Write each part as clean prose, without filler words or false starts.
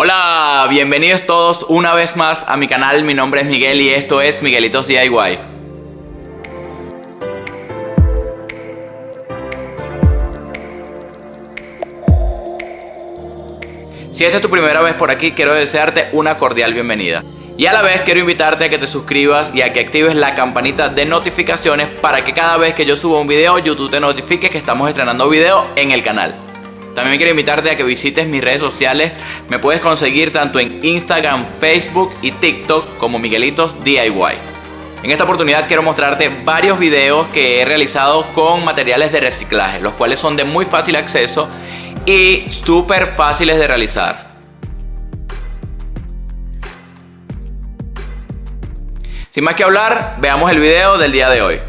Hola, bienvenidos todos una vez más a mi canal. Mi nombre es Miguel y esto es Miguelitos DIY. Si esta es tu primera vez por aquí, quiero desearte una cordial bienvenida. Y a la vez quiero invitarte a que te suscribas y a que actives la campanita de notificaciones para que cada vez que yo suba un video, YouTube te notifique que estamos estrenando video en el canal. También quiero invitarte a que visites mis redes sociales. Me puedes conseguir tanto en Instagram, Facebook y TikTok como Miguelitos DIY. En esta oportunidad quiero mostrarte varios videos que he realizado con materiales de reciclaje, los cuales son de muy fácil acceso y súper fáciles de realizar. Sin más que hablar, veamos el video del día de hoy.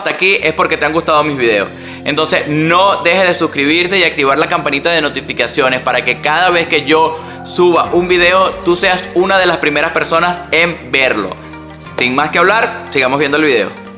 hasta aquí es porque te han gustado mis videos. Entonces no dejes de suscribirte y activar la campanita de notificaciones para que cada vez que yo suba un video tú seas una de las primeras personas en verlo. Sin más que hablar, sigamos viendo el video.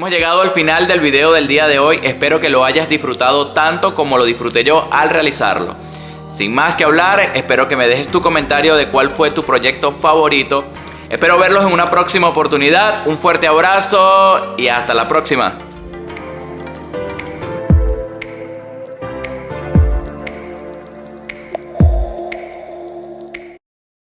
Hemos llegado al final del video del día de hoy. Espero que lo hayas disfrutado tanto como lo disfruté yo al realizarlo. Sin más que hablar, espero que me dejes tu comentario de cuál fue tu proyecto favorito. Espero verlos en una próxima oportunidad. Un fuerte abrazo y hasta la próxima.